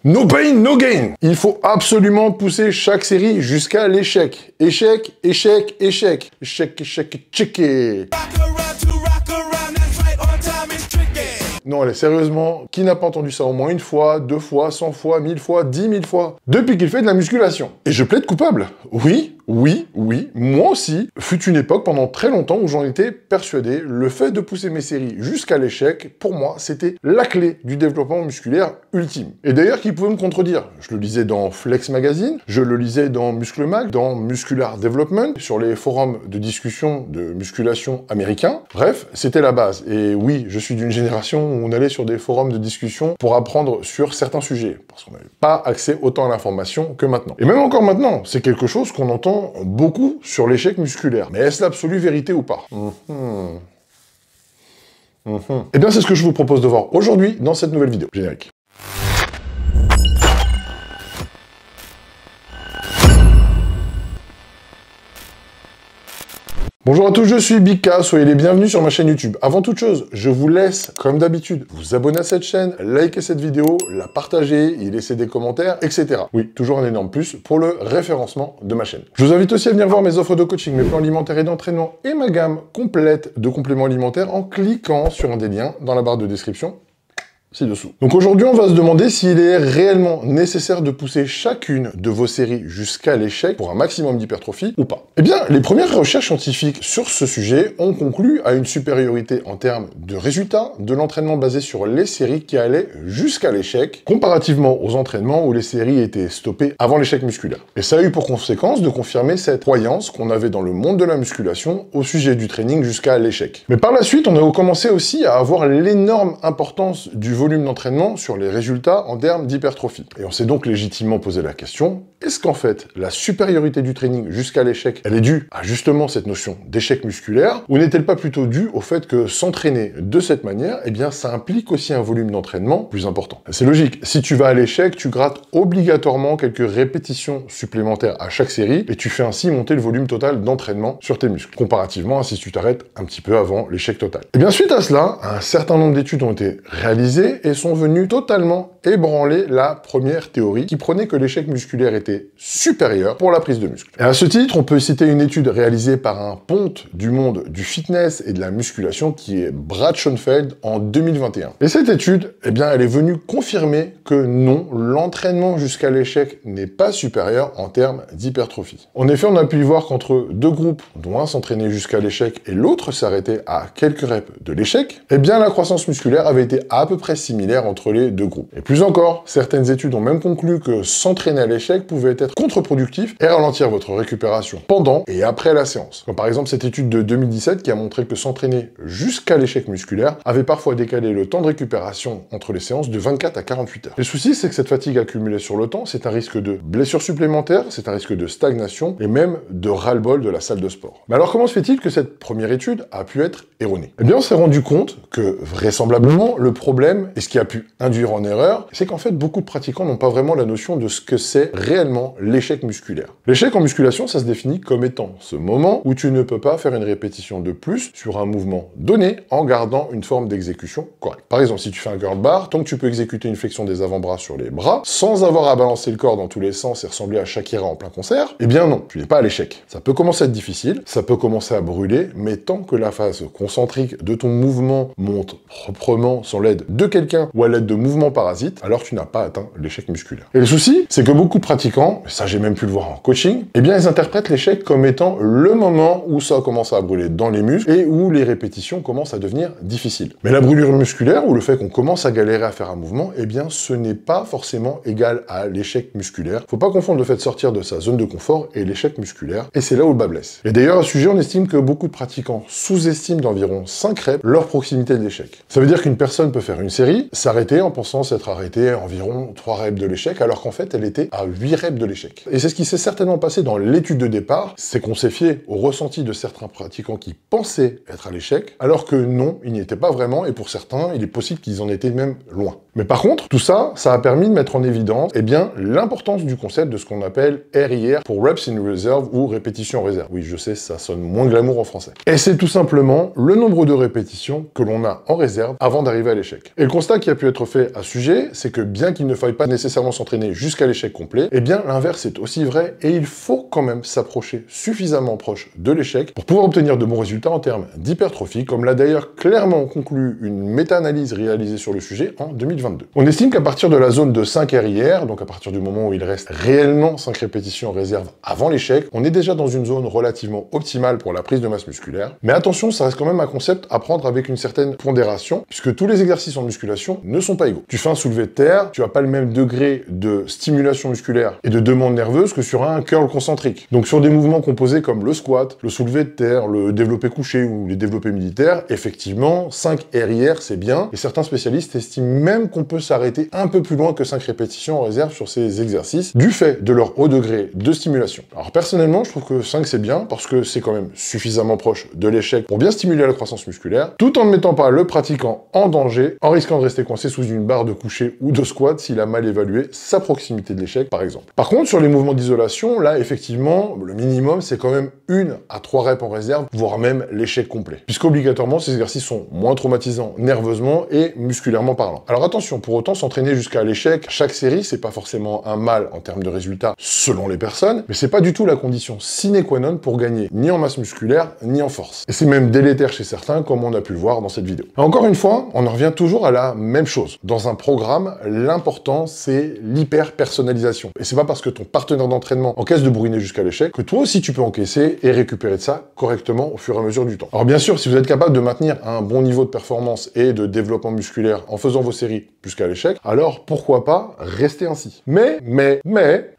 No pain, no gain. Il faut absolument pousser chaque série jusqu'à l'échec. Échec, échec, échec. Échec, échec, échec. Non, allez, sérieusement, qui n'a pas entendu ça au moins une fois, 2 fois, 100 fois, 1000 fois, 10 000 fois, depuis qu'il fait de la musculation? Et je plaide coupable. Oui, moi aussi, fut une époque pendant très longtemps où j'en étais persuadé, le fait de pousser mes séries jusqu'à l'échec, pour moi, c'était la clé du développement musculaire ultime. Et d'ailleurs, qui pouvait me contredire? Je le lisais dans Flex Magazine, je le lisais dans Muscle Mag, dans Muscular Development, sur les forums de discussion de musculation américains. Bref, c'était la base. Et oui, je suis d'une génération où on allait sur des forums de discussion pour apprendre sur certains sujets, parce qu'on n'avait pas accès autant à l'information que maintenant. Et même encore maintenant, c'est quelque chose qu'on entend beaucoup sur l'échec musculaire. Mais est-ce l'absolue vérité ou pas? Eh bien, c'est ce que je vous propose de voir aujourd'hui dans cette nouvelle vidéo. Générique. Bonjour à tous, je suis Bika, soyez les bienvenus sur ma chaîne YouTube. Avant toute chose, je vous laisse, comme d'habitude, vous abonner à cette chaîne, liker cette vidéo, la partager, y laisser des commentaires, etc. Oui, toujours un énorme plus pour le référencement de ma chaîne. Je vous invite aussi à venir voir mes offres de coaching, mes plans alimentaires et d'entraînement et ma gamme complète de compléments alimentaires en cliquant sur un des liens dans la barre de description ci-dessous. Donc aujourd'hui, on va se demander s'il est réellement nécessaire de pousser chacune de vos séries jusqu'à l'échec pour un maximum d'hypertrophie ou pas. Eh bien, les premières recherches scientifiques sur ce sujet ont conclu à une supériorité en termes de résultats de l'entraînement basé sur les séries qui allaient jusqu'à l'échec, comparativement aux entraînements où les séries étaient stoppées avant l'échec musculaire. Et ça a eu pour conséquence de confirmer cette croyance qu'on avait dans le monde de la musculation au sujet du training jusqu'à l'échec. Mais par la suite, on a commencé aussi à avoir l'énorme importance du volume d'entraînement sur les résultats en termes d'hypertrophie. Et on s'est donc légitimement posé la question, est-ce qu'en fait, la supériorité du training jusqu'à l'échec, elle est due à justement cette notion d'échec musculaire, ou n'est-elle pas plutôt due au fait que s'entraîner de cette manière, eh bien, ça implique aussi un volume d'entraînement plus important? C'est logique, si tu vas à l'échec, tu grattes obligatoirement quelques répétitions supplémentaires à chaque série, et tu fais ainsi monter le volume total d'entraînement sur tes muscles, comparativement à si tu t'arrêtes un petit peu avant l'échec total. Et bien, suite à cela, un certain nombre d'études ont été réalisées et sont venus totalement ébranler la première théorie qui prenait que l'échec musculaire était supérieur pour la prise de muscle. Et à ce titre, on peut citer une étude réalisée par un ponte du monde du fitness et de la musculation qui est Brad Schoenfeld en 2021. Et cette étude, eh bien, elle est venue confirmer que non, l'entraînement jusqu'à l'échec n'est pas supérieur en termes d'hypertrophie. En effet, on a pu y voir qu'entre deux groupes, dont un s'entraînait jusqu'à l'échec et l'autre s'arrêtait à quelques reps de l'échec, eh bien, la croissance musculaire avait été à peu près similaire entre les deux groupes. Et plus encore, certaines études ont même conclu que s'entraîner à l'échec pouvait être contre-productif et ralentir votre récupération pendant et après la séance. Comme par exemple cette étude de 2017 qui a montré que s'entraîner jusqu'à l'échec musculaire avait parfois décalé le temps de récupération entre les séances de 24 à 48 heures. Le souci, c'est que cette fatigue accumulée sur le temps, c'est un risque de blessure supplémentaire, c'est un risque de stagnation et même de ras-le-bol de la salle de sport. Mais alors comment se fait-il que cette première étude a pu être erronée? Eh bien, on s'est rendu compte que vraisemblablement, le problème, et ce qui a pu induire en erreur, c'est qu'en fait, beaucoup de pratiquants n'ont pas vraiment la notion de ce que c'est réellement l'échec musculaire. L'échec en musculation, ça se définit comme étant ce moment où tu ne peux pas faire une répétition de plus sur un mouvement donné en gardant une forme d'exécution correcte. Par exemple, si tu fais un curl bar, tant que tu peux exécuter une flexion des avant-bras sur les bras, sans avoir à balancer le corps dans tous les sens et ressembler à Shakira en plein concert, eh bien non, tu n'es pas à l'échec. Ça peut commencer à être difficile, ça peut commencer à brûler, mais tant que la phase concentrique de ton mouvement monte proprement sans l'aide de quelqu'un ou à l'aide de mouvements parasites, alors tu n'as pas atteint l'échec musculaire. Et le souci, c'est que beaucoup de pratiquants, ça j'ai même pu le voir en coaching, eh bien ils interprètent l'échec comme étant le moment où ça commence à brûler dans les muscles et où les répétitions commencent à devenir difficiles. Mais la brûlure musculaire ou le fait qu'on commence à galérer à faire un mouvement, eh bien ce n'est pas forcément égal à l'échec musculaire. Faut pas confondre le fait de sortir de sa zone de confort et l'échec musculaire, et c'est là où le bas blesse. Et d'ailleurs à ce sujet, on estime que beaucoup de pratiquants sous-estiment d'environ 5 reps leur proximité de l'échec. Ça veut dire qu'une personne peut faire une série, s'arrêter en pensant s'être arrêtée à environ 3 reps de l'échec, alors qu'en fait elle était à 8 reps de l'échec. Et c'est ce qui s'est certainement passé dans l'étude de départ, c'est qu'on s'est fié au ressenti de certains pratiquants qui pensaient être à l'échec, alors que non, ils n'y étaient pas vraiment, et pour certains, il est possible qu'ils en étaient même loin. Mais par contre, tout ça, ça a permis de mettre en évidence, eh bien, l'importance du concept de ce qu'on appelle RIR pour Reps in Reserve ou répétition en réserve. Oui, je sais, ça sonne moins glamour en français. Et c'est tout simplement le nombre de répétitions que l'on a en réserve avant d'arriver à l'échec. Et le constat qui a pu être fait à ce sujet, c'est que bien qu'il ne faille pas nécessairement s'entraîner jusqu'à l'échec complet, eh bien l'inverse est aussi vrai et il faut quand même s'approcher suffisamment proche de l'échec pour pouvoir obtenir de bons résultats en termes d'hypertrophie, comme l'a d'ailleurs clairement conclu une méta-analyse réalisée sur le sujet en 2022. On estime qu'à partir de la zone de 5 RIR, donc à partir du moment où il reste réellement 5 répétitions en réserve avant l'échec, on est déjà dans une zone relativement optimale pour la prise de masse musculaire. Mais attention, ça reste quand même un concept à prendre avec une certaine pondération, puisque tous les exercices en musculation ne sont pas égaux. Tu fais un soulevé de terre, tu n'as pas le même degré de stimulation musculaire et de demande nerveuse que sur un curl concentrique. Donc sur des mouvements composés comme le squat, le soulevé de terre, le développé couché ou les développés militaires, effectivement, 5 RIR c'est bien, et certains spécialistes estiment même qu'on peut s'arrêter un peu plus loin que 5 répétitions en réserve sur ces exercices, du fait de leur haut degré de stimulation. Alors personnellement, je trouve que 5 c'est bien, parce que c'est quand même suffisamment proche de l'échec pour bien stimuler la croissance musculaire, tout en ne mettant pas le pratiquant en danger, en risquant de rester coincé sous une barre de coucher ou de squat s'il a mal évalué sa proximité de l'échec, par exemple. Par contre, sur les mouvements d'isolation, là, effectivement, le minimum, c'est quand même 1 à 3 reps en réserve, voire même l'échec complet. Puisqu'obligatoirement, ces exercices sont moins traumatisants nerveusement et musculairement parlant. Alors attention, pour autant, s'entraîner jusqu'à l'échec, chaque série, c'est pas forcément un mal en termes de résultats selon les personnes, mais c'est pas du tout la condition sine qua non pour gagner ni en masse musculaire, ni en force. Et c'est même délétère chez certains, comme on a pu le voir dans cette vidéo. Encore une fois, on en revient toujours à la même chose. Dans un programme, l'important, c'est l'hyper-personnalisation. Et c'est pas parce que ton partenaire d'entraînement encaisse de bourriner jusqu'à l'échec que toi aussi tu peux encaisser et récupérer de ça correctement au fur et à mesure du temps. Alors bien sûr, si vous êtes capable de maintenir un bon niveau de performance et de développement musculaire en faisant vos séries jusqu'à l'échec, alors pourquoi pas rester ainsi. Mais,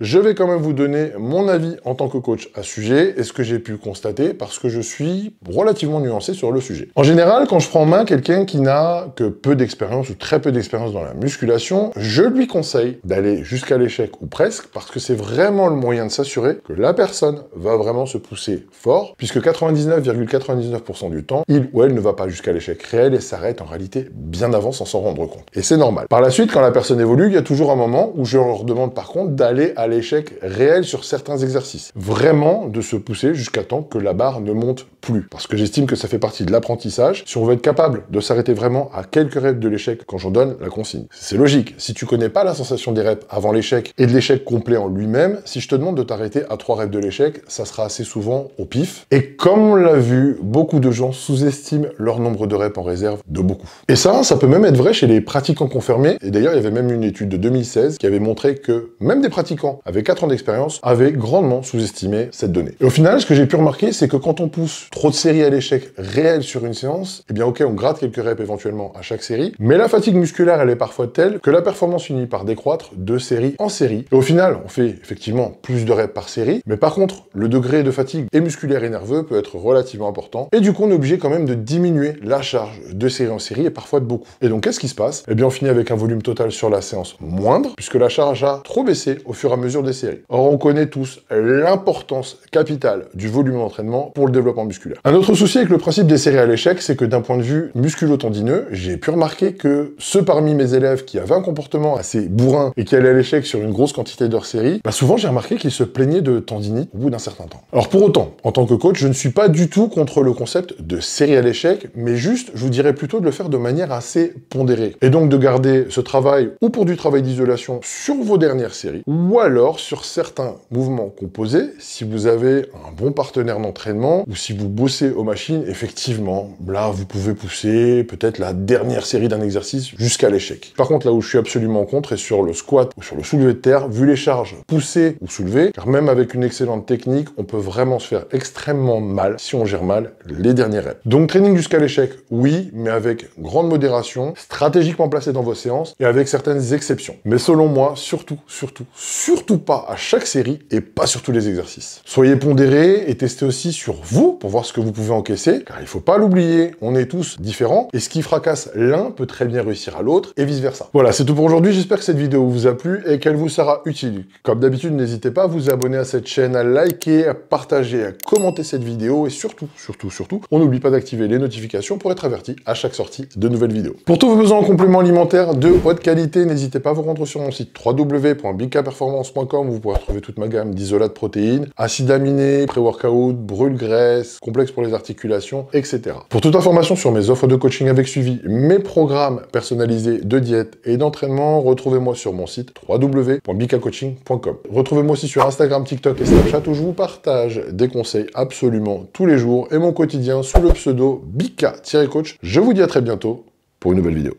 je vais quand même vous donner mon avis en tant que coach à ce sujet et ce que j'ai pu constater parce que je suis relativement nuancé sur le sujet. En général, quand je prends en main quelqu'un qui n'a que peu d'expérience ou très peu d'expérience dans la musculation, je lui conseille d'aller jusqu'à l'échec ou presque parce que c'est vraiment le moyen de s'assurer que la personne va vraiment se pousser fort puisque 99,99% du temps, il ou elle ne va pas jusqu'à l'échec réel et s'arrête en réalité bien avant sans s'en rendre compte. Et c'est normal. Par la suite, quand la personne évolue, il y a toujours un moment où je leur demande par contre d'aller à l'échec réel sur certains exercices. Vraiment de se pousser jusqu'à temps que la barre ne monte plus. Parce que j'estime que ça fait partie de l'apprentissage. Si on veut être capable de s'arrêter vraiment à quelques reps de l'échec quand j'en donne la consigne. C'est logique. Si tu connais pas la sensation des reps avant l'échec et de l'échec complet en lui-même, si je te demande de t'arrêter à 3 reps de l'échec, ça sera assez souvent au pif. Et comme on l'a vu, beaucoup de gens sous-estiment leur nombre de reps en réserve de beaucoup. Et ça peut même être vrai chez les pratiquants confirmés. Et d'ailleurs, il y avait même une étude de 2016 qui avait montré que même des pratiquants avec 4 ans d'expérience avaient grandement sous-estimé cette donnée. Et au final, ce que j'ai pu remarquer, c'est que quand on pousse trop de séries à l'échec réel sur une séance, eh bien ok, on gratte quelques reps éventuellement à chaque série, mais la fatigue musculaire, elle est parfois telle que la performance finit par décroître de série en série. Et au final, on fait effectivement plus de reps par série, mais par contre, le degré de fatigue et musculaire et nerveux peut être relativement important, et du coup, on est obligé quand même de diminuer la charge de série en série, et parfois de beaucoup. Et donc, qu'est-ce qui se passe? Eh bien, on finit avec un volume total sur la séance moindre, puisque la charge a trop baissé au fur et à mesure des séries. Or, on connaît tous l'importance capitale du volume d'entraînement pour le développement musculaire. Un autre souci avec le principe des séries à l'échec, c'est que d'un point de vue musculo-tendineux, j'ai pu remarquer que ceux parmi mes élèves qui avaient un comportement assez bourrin et qui allaient à l'échec sur une grosse quantité d'heures série, souvent j'ai remarqué qu'ils se plaignaient de tendinite au bout d'un certain temps. Alors pour autant, en tant que coach, je ne suis pas du tout contre le concept de série à l'échec, mais juste, je vous dirais plutôt de le faire de manière assez pondérée. Et donc de garder ce travail ou pour du travail d'isolation sur vos dernières séries, ou alors sur certains mouvements composés, si vous avez un bon partenaire d'entraînement, ou si vous bossez aux machines, effectivement, là vous pouvez pousser peut-être la dernière série d'un exercice jusqu'à l'échec. Par contre, là où je suis absolument contre est sur le squat ou sur le soulevé de terre, vu les charges poussées ou soulevées, car même avec une excellente technique, on peut vraiment se faire extrêmement mal si on gère mal les derniers reps. Donc training jusqu'à l'échec, oui, mais avec grande modération, stratégiquement placé dans vos séances et avec certaines exceptions. Mais selon moi, surtout pas à chaque série et pas sur tous les exercices. Soyez pondérés et testez aussi sur vous pour voir ce que vous pouvez encaisser, car il faut pas l'oublier, on est tous différents et ce qui fracasse l'un peut très bien réussir à l'autre et vice versa. Voilà, c'est tout pour aujourd'hui, j'espère que cette vidéo vous a plu et qu'elle vous sera utile. Comme d'habitude, n'hésitez pas à vous abonner à cette chaîne, à liker, à partager, à commenter cette vidéo et surtout, on n'oublie pas d'activer les notifications pour être averti à chaque sortie de nouvelles vidéos. Pour tous vos besoins en compléments alimentaires de haute qualité, n'hésitez pas à vous rendre sur mon site www.bigkperformance.com où vous pourrez trouver toute ma gamme d'isolats de protéines, acides aminés, pré-workout, brûle-graisse, complexes pour les articulations, etc. Pour toute information sur mes offres de coaching avec suivi, mes programmes programme personnalisé de diète et d'entraînement, retrouvez-moi sur mon site www.bikacoaching.com. Retrouvez-moi aussi sur Instagram, TikTok et Snapchat où je vous partage des conseils absolument tous les jours et mon quotidien sous le pseudo Bika-coach. Je vous dis à très bientôt pour une nouvelle vidéo.